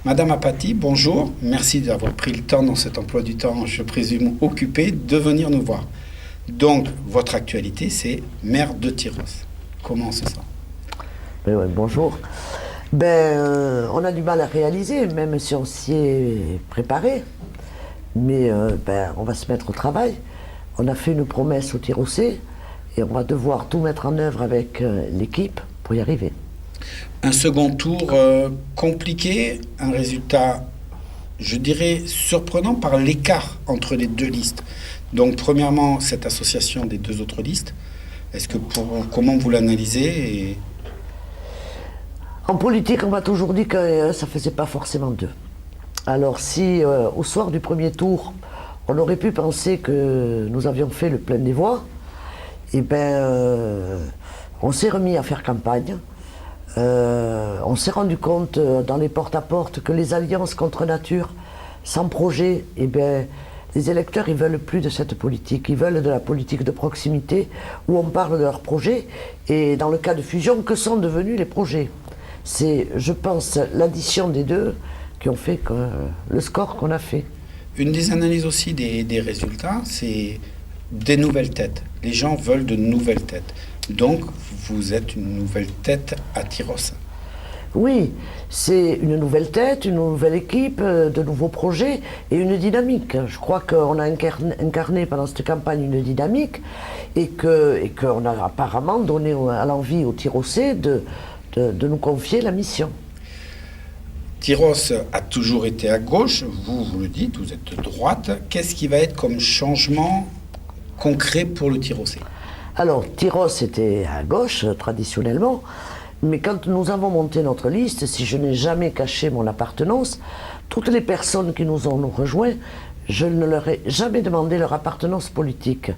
Madame Apathy, bonjour. Merci d'avoir pris le temps dans cet emploi du temps, je présume occupé, de venir nous voir. Donc, votre actualité, c'est maire de Tyrosse. Comment on se sent? Ouais, bonjour. On a du mal à réaliser, même si on s'y est préparé. Mais on va se mettre au travail. On a fait une promesse au Tyrossais et on va devoir tout mettre en œuvre avec l'équipe pour y arriver. Un second tour compliqué, un résultat, je dirais, surprenant par l'écart entre les deux listes. Donc, premièrement, cette association des deux autres listes, comment vous l'analysez En politique, on m'a toujours dit que ça ne faisait pas forcément deux. Alors si au soir du premier tour, on aurait pu penser que nous avions fait le plein des voix, on s'est remis à faire campagne. On s'est rendu compte dans les porte-à-porte que les alliances contre nature, sans projet, les électeurs ils veulent plus de cette politique. Ils veulent de la politique de proximité où on parle de leurs projets. Et dans le cas de fusion, que sont devenus les projets? C'est, je pense, l'addition des deux qui ont fait le score qu'on a fait. Une des analyses aussi des résultats, c'est des nouvelles têtes. Les gens veulent de nouvelles têtes. Donc, vous êtes une nouvelle tête à Tyrosse. Oui, c'est une nouvelle tête, une nouvelle équipe, de nouveaux projets et une dynamique. Je crois qu'on a incarné pendant cette campagne une dynamique et qu'on a apparemment donné à l'envie aux Tyrossais de nous confier la mission. Tyrosse a toujours été à gauche, vous le dites, vous êtes de droite. Qu'est-ce qui va être comme changement concret pour le Tyrossais? Alors, Tyrosse était à gauche, traditionnellement, mais quand nous avons monté notre liste, si je n'ai jamais caché mon appartenance, toutes les personnes qui nous ont rejoints, je ne leur ai jamais demandé leur appartenance politique.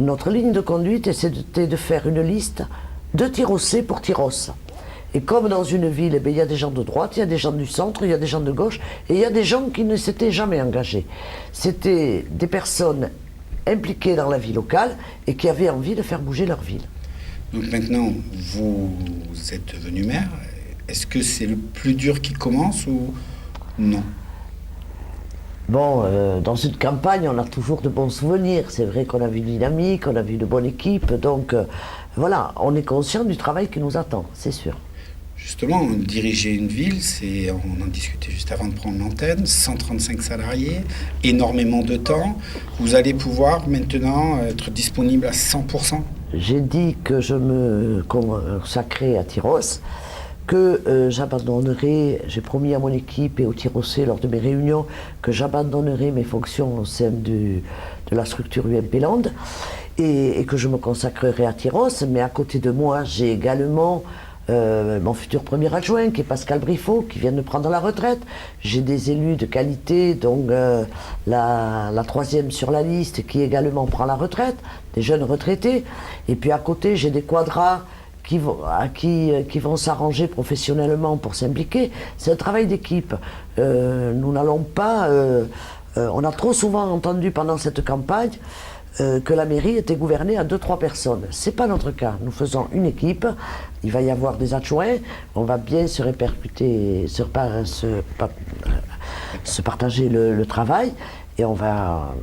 Notre ligne de conduite, c'était de faire une liste de Tyrossais pour Tyrosse. Et comme dans une ville, il y a des gens de droite, il y a des gens du centre, il y a des gens de gauche, et il y a des gens qui ne s'étaient jamais engagés. C'était des personnes impliquées dans la vie locale et qui avaient envie de faire bouger leur ville. Donc maintenant, vous êtes devenu maire. Est-ce que c'est le plus dur qui commence ou non? Bon, dans une campagne, on a toujours de bons souvenirs. C'est vrai qu'on a vu dynamique, on a vu de bonnes équipes. Donc voilà, on est conscient du travail qui nous attend, c'est sûr. Justement, diriger une ville, on en discutait juste avant de prendre l'antenne, 135 salariés, énormément de temps. Vous allez pouvoir maintenant être disponible à 100%? J'ai dit que je me consacrais à Tyrosse, que j'abandonnerai, j'ai promis à mon équipe et aux Tyrossais lors de mes réunions que j'abandonnerai mes fonctions au sein de la structure UMP Land et que je me consacrerai à Tyrosse. Mais à côté de moi, j'ai également mon futur premier adjoint qui est Pascal Briffaut qui vient de prendre la retraite. J'ai des élus de qualité, donc la troisième sur la liste qui également prend la retraite, des jeunes retraités. Et puis à côté j'ai des quadras qui vont s'arranger professionnellement pour s'impliquer. C'est un travail d'équipe. Nous n'allons pas... on a trop souvent entendu pendant cette campagne que la mairie était gouvernée à 2-3 personnes. Ce n'est pas notre cas. Nous faisons une équipe, il va y avoir des adjoints, on va bien se répercuter, se partager le travail et on va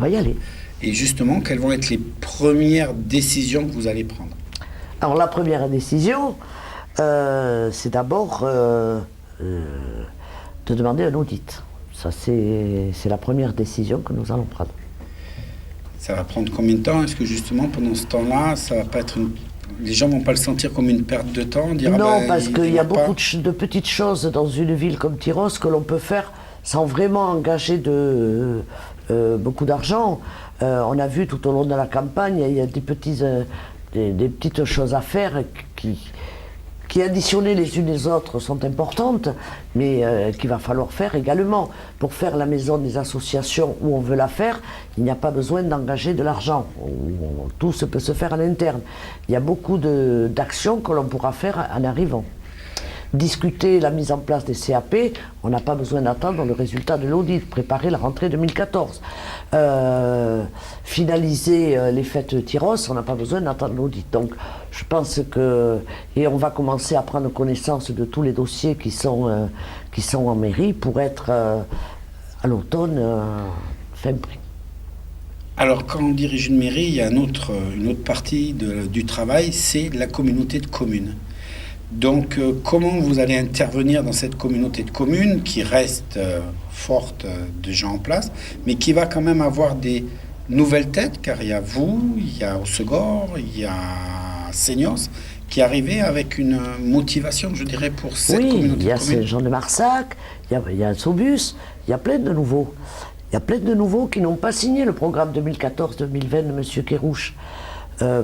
y aller. Et justement, quelles vont être les premières décisions que vous allez prendre? Alors la première décision, c'est d'abord de demander un audit. Ça, c'est la première décision que nous allons prendre. Ça va prendre combien de temps? Est-ce que justement, pendant ce temps-là, ça va pas être les gens vont pas le sentir comme une perte de temps? Non, parce qu'il y a beaucoup de petites choses dans une ville comme Tyrosse que l'on peut faire sans vraiment engager beaucoup d'argent. On a vu tout au long de la campagne, il y a des petites choses à faire qui additionnées les unes les autres sont importantes, mais qu'il va falloir faire également. Pour faire la maison des associations où on veut la faire, il n'y a pas besoin d'engager de l'argent. Tout peut se faire en interne. Il y a beaucoup d'actions que l'on pourra faire en arrivant. discuter la mise en place des CAP, on n'a pas besoin d'attendre le résultat de l'audit, préparer la rentrée 2014. Finaliser les fêtes Tyros, on n'a pas besoin d'attendre l'audit. Donc je pense que... Et on va commencer à prendre connaissance de tous les dossiers qui sont en mairie pour être à l'automne fin prêt. Alors, quand on dirige une mairie, il y a une autre partie du travail, c'est la communauté de communes. Donc, comment vous allez intervenir dans cette communauté de communes qui reste forte de gens en place, mais qui va quand même avoir des nouvelles têtes, car il y a vous, il y a Hossegor, il y a Seignos, qui arrivaient avec une motivation, je dirais, pour cette communauté de communes. Oui, il y a Saint-Jean-de-Marsac, il y a Sobus, il y a plein de nouveaux. Il y a plein de nouveaux qui n'ont pas signé le programme 2014-2020 de M. Kerrouche.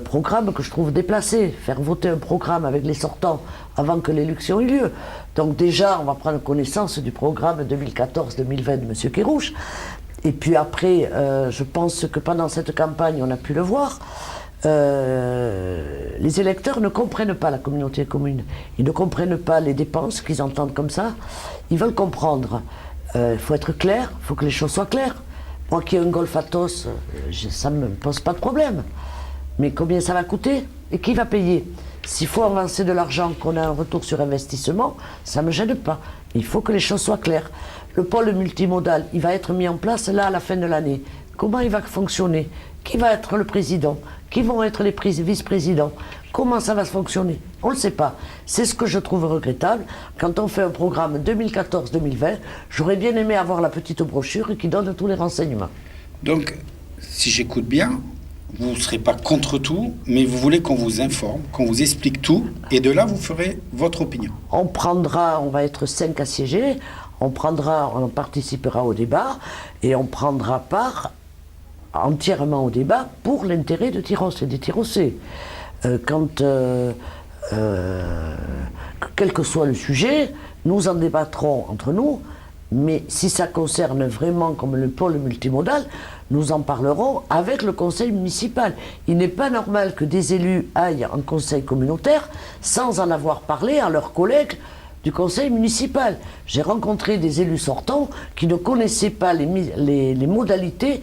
Programme que je trouve déplacé, faire voter un programme avec les sortants avant que l'élection ait lieu. Donc déjà, on va prendre connaissance du programme 2014-2020 de M. Kerrouche. Et puis après, je pense que pendant cette campagne, on a pu le voir, les électeurs ne comprennent pas la communauté commune. Ils ne comprennent pas les dépenses qu'ils entendent comme ça. Ils veulent comprendre. Il faut être clair, il faut que les choses soient claires. Moi qui ai un Golf Atos, ça ne me pose pas de problème. Mais combien ça va coûter et qui va payer? S'il faut avancer de l'argent, qu'on a un retour sur investissement, ça ne me gêne pas. Il faut que les choses soient claires. Le pôle multimodal, il va être mis en place là à la fin de l'année. Comment il va fonctionner? Qui va être le président? Qui vont être les vice-présidents? Comment ça va se fonctionner? On ne le sait pas. C'est ce que je trouve regrettable. Quand on fait un programme 2014-2020, j'aurais bien aimé avoir la petite brochure qui donne tous les renseignements. Donc, si j'écoute bien, vous ne serez pas contre tout, mais vous voulez qu'on vous informe, qu'on vous explique tout, et de là, vous ferez votre opinion. On va être 5 à siéger, on participera au débat, et on prendra part entièrement au débat pour l'intérêt de Tyros et des Tyrosais. Quel que soit le sujet, nous en débattrons entre nous, mais si ça concerne vraiment comme le pôle multimodal, nous en parlerons avec le conseil municipal. Il n'est pas normal que des élus aillent en conseil communautaire sans en avoir parlé à leurs collègues du conseil municipal. J'ai rencontré des élus sortants qui ne connaissaient pas les modalités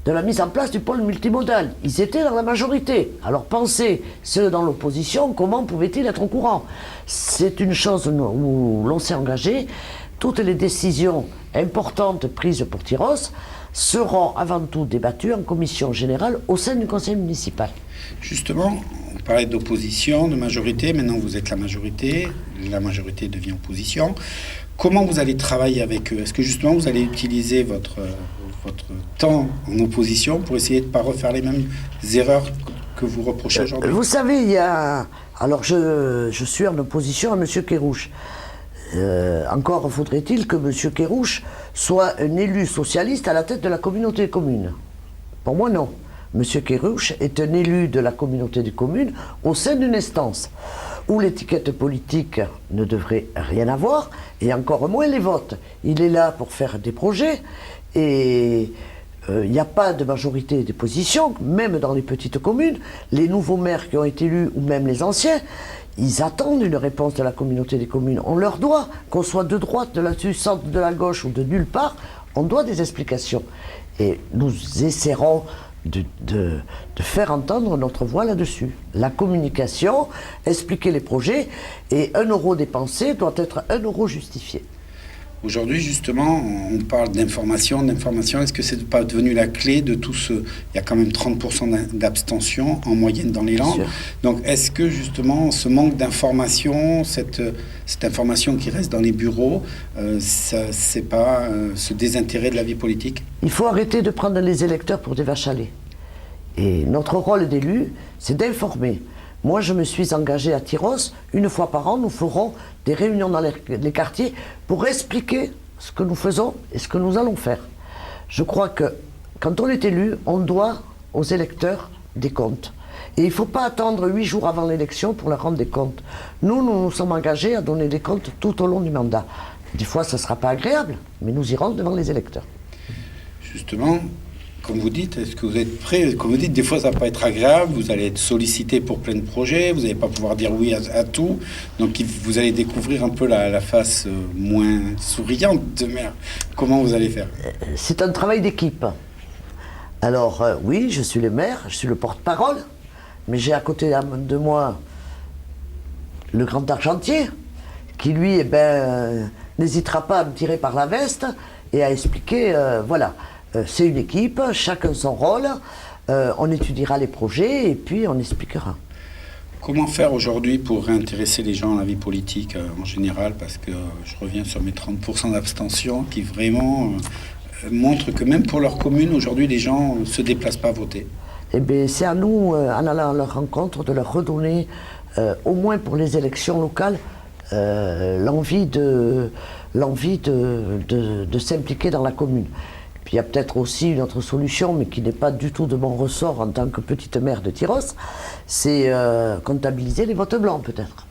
de la mise en place du pôle multimodal. Ils étaient dans la majorité. Alors pensez, ceux dans l'opposition, comment pouvaient-ils être au courant? C'est une chose où l'on s'est engagé. Toutes les décisions importantes prises pour Tyros seront avant tout débattues en commission générale au sein du conseil municipal. Justement, on parlait d'opposition, de majorité, maintenant vous êtes la majorité devient opposition. Comment vous allez travailler avec eux? Est-ce que justement vous allez utiliser votre temps en opposition pour essayer de ne pas refaire les mêmes erreurs que vous reprochez aujourd'hui? Vous savez, alors je suis en opposition à M. Kerrouche. Encore faudrait-il que M. Kerrouche soit un élu socialiste à la tête de la communauté des communes. Pour moi, non. M. Kerrouche est un élu de la communauté des communes au sein d'une instance où l'étiquette politique ne devrait rien avoir, et encore moins les votes. Il est là pour faire des projets, et il n'y a pas de majorité des positions, même dans les petites communes. Les nouveaux maires qui ont été élus, ou même les anciens, ils attendent une réponse de la communauté des communes. On leur doit, qu'on soit de droite, du centre, de la gauche ou de nulle part, on doit des explications. Et nous essaierons de faire entendre notre voix là-dessus. La communication, expliquer les projets, et 1 euro dépensé doit être 1 euro justifié. Aujourd'hui, justement, on parle d'information. Est-ce que c'est pas devenu la clé de tout ce... Il y a quand même 30% d'abstention en moyenne dans les Landes. Donc, est-ce que, justement, ce manque d'information, cette information qui reste dans les bureaux, c'est pas ce désintérêt de la vie politique? Il faut arrêter de prendre les électeurs pour des vaches à lait. Et notre rôle d'élu, c'est d'informer. Moi, je me suis engagé à Tyros. 1 fois par an, nous ferons des réunions dans les quartiers pour expliquer ce que nous faisons et ce que nous allons faire. Je crois que quand on est élu, on doit aux électeurs des comptes. Et il ne faut pas attendre 8 jours avant l'élection pour leur rendre des comptes. Nous nous sommes engagés à donner des comptes tout au long du mandat. Des fois, ça ne sera pas agréable, mais nous irons devant les électeurs. Justement, comme vous dites, est-ce que vous êtes prêt? Comme vous dites, des fois, ça peut être agréable. Vous allez être sollicité pour plein de projets. Vous n'allez pas pouvoir dire oui à tout. Donc, vous allez découvrir un peu la face moins souriante de maire. Comment vous allez faire? C'est un travail d'équipe. Alors, oui, je suis le maire, je suis le porte-parole, mais j'ai à côté de moi le grand argentier, qui lui, n'hésitera pas à me tirer par la veste et à expliquer, voilà, c'est une équipe, chacun son rôle, on étudiera les projets et puis on expliquera. Comment faire aujourd'hui pour réintéresser les gens à la vie politique en général? Parce que je reviens sur mes 30% d'abstention qui vraiment montrent que même pour leur commune, aujourd'hui, les gens ne se déplacent pas voter. Eh bien, c'est à nous, en allant à leur rencontre, de leur redonner, au moins pour les élections locales, l'envie de s'impliquer dans la commune. Puis il y a peut-être aussi une autre solution, mais qui n'est pas du tout de mon ressort en tant que petite maire de Tyrosse, c'est comptabiliser les votes blancs peut-être.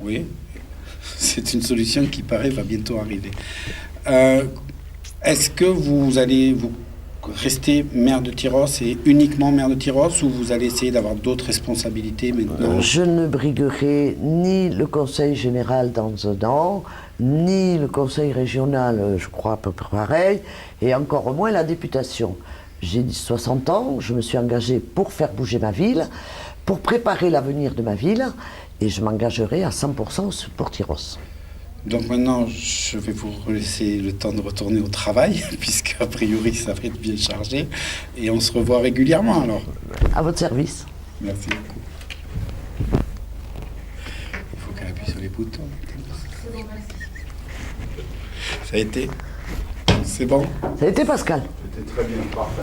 Oui, c'est une solution qui paraît va bientôt arriver. Est-ce que vous allez rester maire de Tyrosse et uniquement maire de Tyrosse, ou vous allez essayer d'avoir d'autres responsabilités maintenant? Je ne briguerai ni le conseil général dans un an, ni le conseil régional, je crois à peu près pareil, et encore moins la députation. J'ai 60 ans, je me suis engagé pour faire bouger ma ville, pour préparer l'avenir de ma ville, et je m'engagerai à 100% pour Tyrosse. Donc maintenant, je vais vous laisser le temps de retourner au travail, puisque a priori, ça va être bien chargé. Et on se revoit régulièrement alors. À votre service. Merci beaucoup. Il faut qu'elle appuie sur les boutons. Ça a été? C'est bon? Ça a été Pascal. C'était très bien, parfait.